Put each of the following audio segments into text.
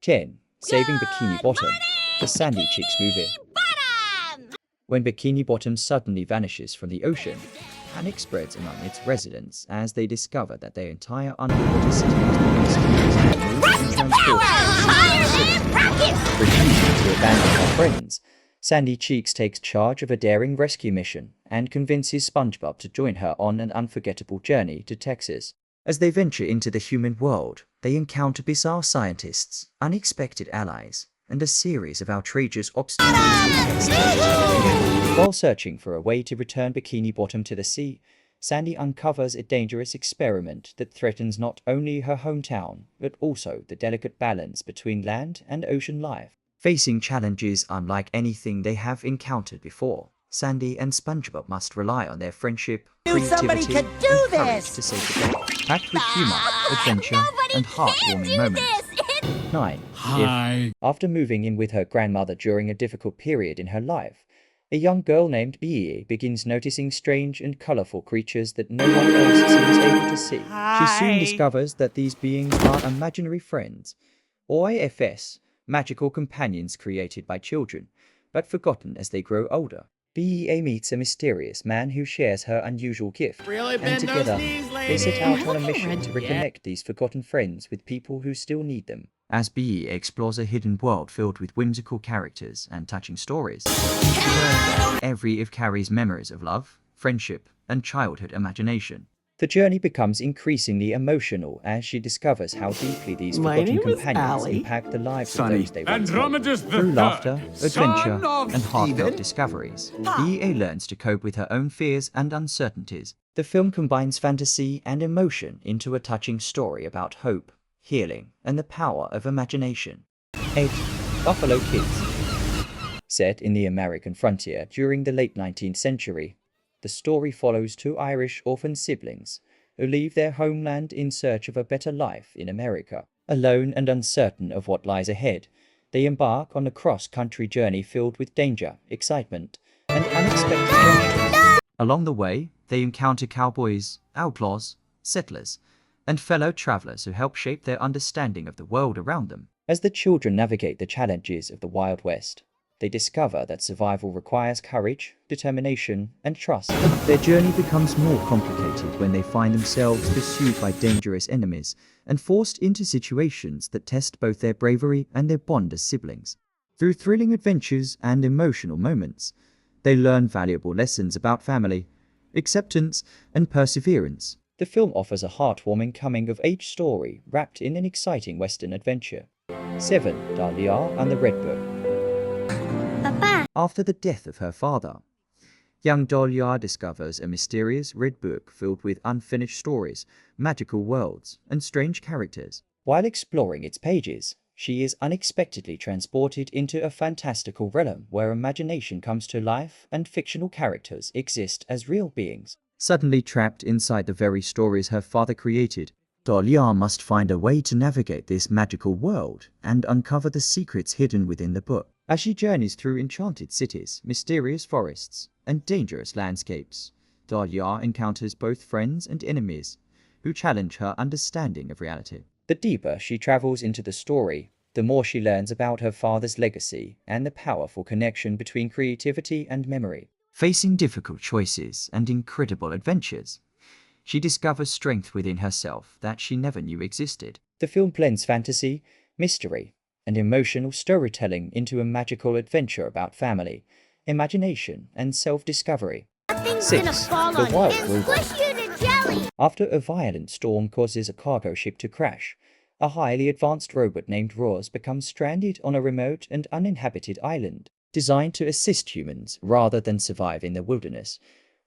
10. Saving Bikini Bottom, the Sandy Chicks movie. When Bikini Bottom suddenly vanishes from the ocean, panic spreads among its residents as they discover that their entire underwater city has been exposed and moved and transported. Refusing to abandon her friends, Sandy Cheeks takes charge of a daring rescue mission and convinces SpongeBob to join her on an unforgettable journey to Texas. As they venture into the human world, they encounter bizarre scientists, unexpected allies, and a series of outrageous obstacles to test their determination. While searching for a way to return Bikini Bottom to the sea, Sandy uncovers a dangerous experiment that threatens not only her hometown, but also the delicate balance between land and ocean life. Facing challenges unlike anything they have encountered before, Sandy and SpongeBob must rely on their friendship, creativity, and courage to save the day. Packed with humor, adventure, and heartwarming moments. 9. Hi. After moving in with her grandmother during a difficult period in her life, a young girl named Bea begins noticing strange and colorful creatures that no one else seems able to see. She soon discovers that these beings are imaginary friends, or AFS, magical companions created by children, but forgotten as they grow older. Bea meets a mysterious man who shares her unusual gift, and together they set out on a mission to reconnect these forgotten friends with people who still need them. As Bea explores a hidden world filled with whimsical characters and touching stories, she learns that every Eve carries memories of love, friendship, and childhood imagination. The journey becomes increasingly emotional as she discovers how deeply these forgotten companions impact the lives of those they once held. Through laughter, adventure, and heartfelt discoveries, Bea learns to cope with her own fears and uncertainties. The film combines fantasy and emotion into a touching story about hope, healing, and the power of imagination. 8. Buffalo Kids. Set in the American frontier during the late 19th century, the story follows two Irish orphan siblings who leave their homeland in search of a better life in America. Alone and uncertain of what lies ahead, they embark on a cross-country journey filled with danger, excitement, and unexpected adventures. Along the way, they encounter cowboys, outlaws, settlers, and fellow travelers who help shape their understanding of the world around them. As the children navigate the challenges of the Wild West, they discover that survival requires courage, determination, and trust. Their journey becomes more complicated when they find themselves pursued by dangerous enemies and forced into situations that test both their bravery and their bond as siblings. Through thrilling adventures and emotional moments, they learn valuable lessons about family, acceptance, and perseverance. The film offers a heartwarming coming-of-age story wrapped in an exciting Western adventure. 7. Dahlia and the Red Book. Papa. After the death of her father, young Dahlia discovers a mysterious red book filled with unfinished stories, magical worlds, and strange characters. While exploring its pages, she is unexpectedly transported into a fantastical realm where imagination comes to life and fictional characters exist as real beings. Suddenly trapped inside the very stories her father created, Dahlia must find a way to navigate this magical world and uncover the secrets hidden within the book. As she journeys through enchanted cities, mysterious forests, and dangerous landscapes, Dahlia encounters both friends and enemies who challenge her understanding of reality. The deeper she travels into the story, the more she learns about her father's legacy and the powerful connection between creativity and memory. Facing difficult choices and incredible adventures, she discovers strength within herself that she never knew existed. The film blends fantasy, mystery, and emotional storytelling into a magical adventure about family, imagination, and self-discovery. 6. The Wild Robot. After a violent storm causes a cargo ship to crash, a highly advanced robot named Roz becomes stranded on a remote and uninhabited island. Designed to assist humans rather than survive in the wilderness,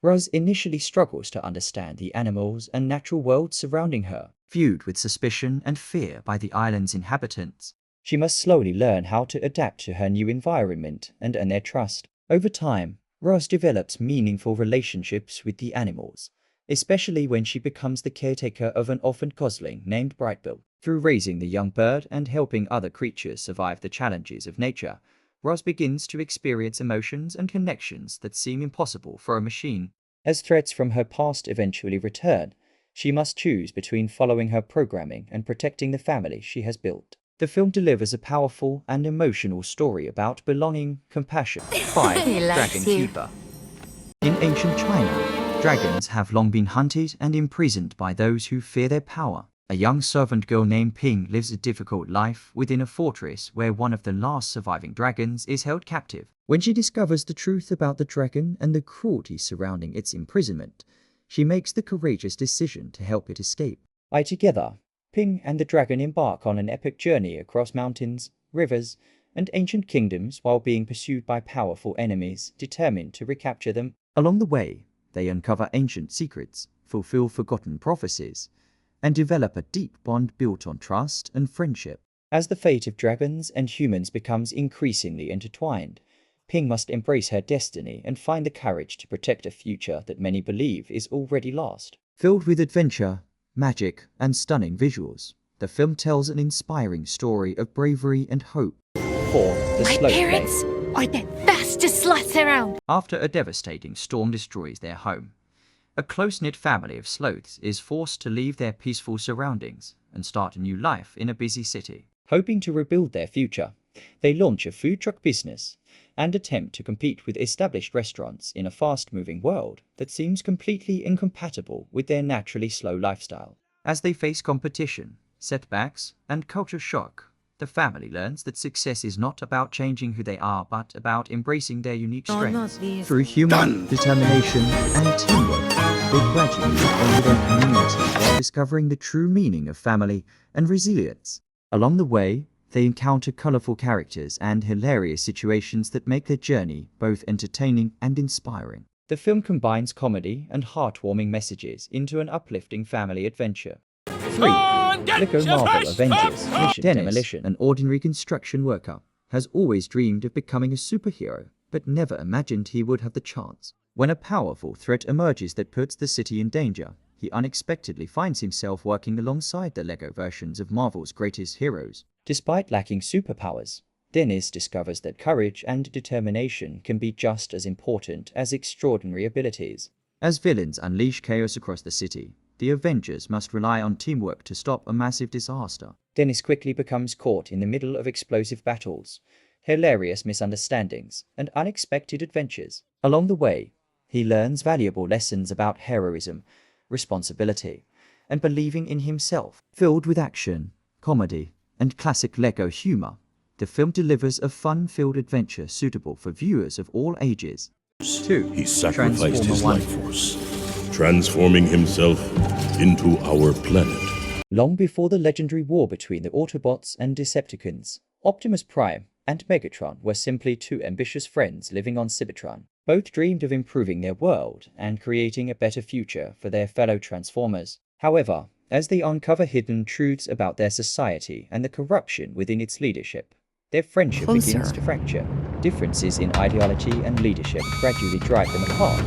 Roz initially struggles to understand the animals and natural world surrounding her. Viewed with suspicion and fear by the island's inhabitants, she must slowly learn how to adapt to her new environment and earn their trust. Over time, Roz develops meaningful relationships with the animals, especially when she becomes the caretaker of an orphaned gosling named Brightbill. Through raising the young bird and helping other creatures survive the challenges of nature, Roz begins to experience emotions and connections that seem impossible for a machine. As threats from her past eventually return, she must choose between following her programming and protecting the family she has built. The film delivers a powerful and emotional story about belonging, compassion. 5. Dragon Keeper. In ancient China, dragons have long been hunted and imprisoned by those who fear their power. A young servant girl named Ping lives a difficult life within a fortress where one of the last surviving dragons is held captive. When she discovers the truth about the dragon and the cruelty surrounding its imprisonment, she makes the courageous decision to help it escape. Together, Ping and the dragon embark on an epic journey across mountains, rivers, and ancient kingdoms while being pursued by powerful enemies determined to recapture them. Along the way, they uncover ancient secrets, fulfill forgotten prophecies, and develop a deep bond built on trust and friendship. As the fate of dragons and humans becomes increasingly intertwined, Ping must embrace her destiny and find the courage to protect a future that many believe is already lost. Filled with adventure, magic, and stunning visuals, the film tells an inspiring story of bravery and hope. 4. The My Sloth parents are the fastest sloths around. After a devastating storm destroys their home, a close-knit family of sloths is forced to leave their peaceful surroundings and start a new life in a busy city. Hoping to rebuild their future, they launch a food truck business and attempt to compete with established restaurants in a fast-moving world that seems completely incompatible with their naturally slow lifestyle. As they face competition, setbacks, and culture shock, the family learns that success is not about changing who they are, but about embracing their unique strengths. Through humor, determination, and teamwork, they gradually own their community while discovering the true meaning of family and resilience. Along the way, they encounter colorful characters and hilarious situations that make their journey both entertaining and inspiring. The film combines comedy and heartwarming messages into an uplifting family adventure. 3. Lego Marvel Avengers Mission Demolition. An ordinary construction worker has always dreamed of becoming a superhero, but never imagined he would have the chance. When a powerful threat emerges that puts the city in danger, he unexpectedly finds himself working alongside the Lego versions of Marvel's greatest heroes. Despite lacking superpowers, Dennis discovers that courage and determination can be just as important as extraordinary abilities. As villains unleash chaos across the city, the Avengers must rely on teamwork to stop a massive disaster. Dennis quickly becomes caught in the middle of explosive battles, hilarious misunderstandings, and unexpected adventures. Along the way, he learns valuable lessons about heroism, responsibility, and believing in himself. Filled with action, comedy, and classic Lego humor, the film delivers a fun-filled adventure suitable for viewers of all ages. 2. He sacrificed his life force, transforming himself into our planet. Long before the legendary war between the Autobots and Decepticons, Optimus Prime and Megatron were simply two ambitious friends living on Cybertron. Both dreamed of improving their world and creating a better future for their fellow Transformers. However, as they uncover hidden truths about their society and the corruption within its leadership, their friendship begins to fracture. Differences in ideology and leadership gradually drive them apart,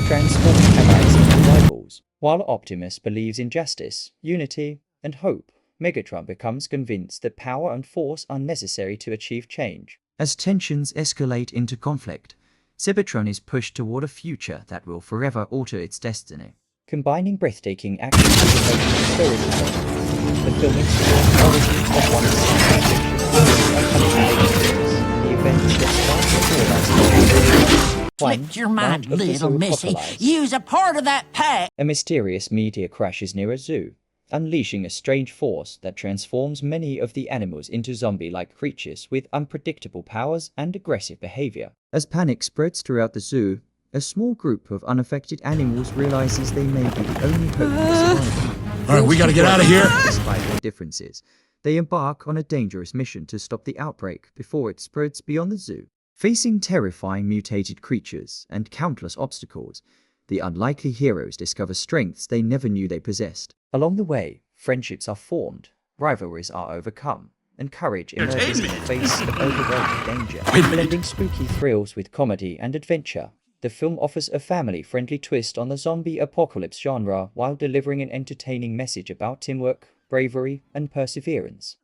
transforming allies into rivals. While Optimus believes in justice, unity, and hope, Megatron becomes convinced that power and force are necessary to achieve change. As tensions escalate into conflict, Cybertron is pushed toward a future that will forever alter its destiny. Combining breathtaking action with emotional storytelling, the film explores the origins of one the events that start the Flip your mind, little missy. Use a part of that pack. A mysterious meteor crashes near a zoo, unleashing a strange force that transforms many of the animals into zombie-like creatures with unpredictable powers and aggressive behavior. As panic spreads throughout the zoo, a small group of unaffected animals realizes they may be the only hope for survival. All right, we gotta get out of here. Despite their differences, they embark on a dangerous mission to stop the outbreak before it spreads beyond the zoo. Facing terrifying mutated creatures and countless obstacles, the unlikely heroes discover strengths they never knew they possessed. Along the way, friendships are formed, rivalries are overcome, and courage emerges in the face of overwhelming danger. Blending spooky thrills with comedy and adventure, the film offers a family-friendly twist on the zombie apocalypse genre while delivering an entertaining message about teamwork, bravery, and perseverance.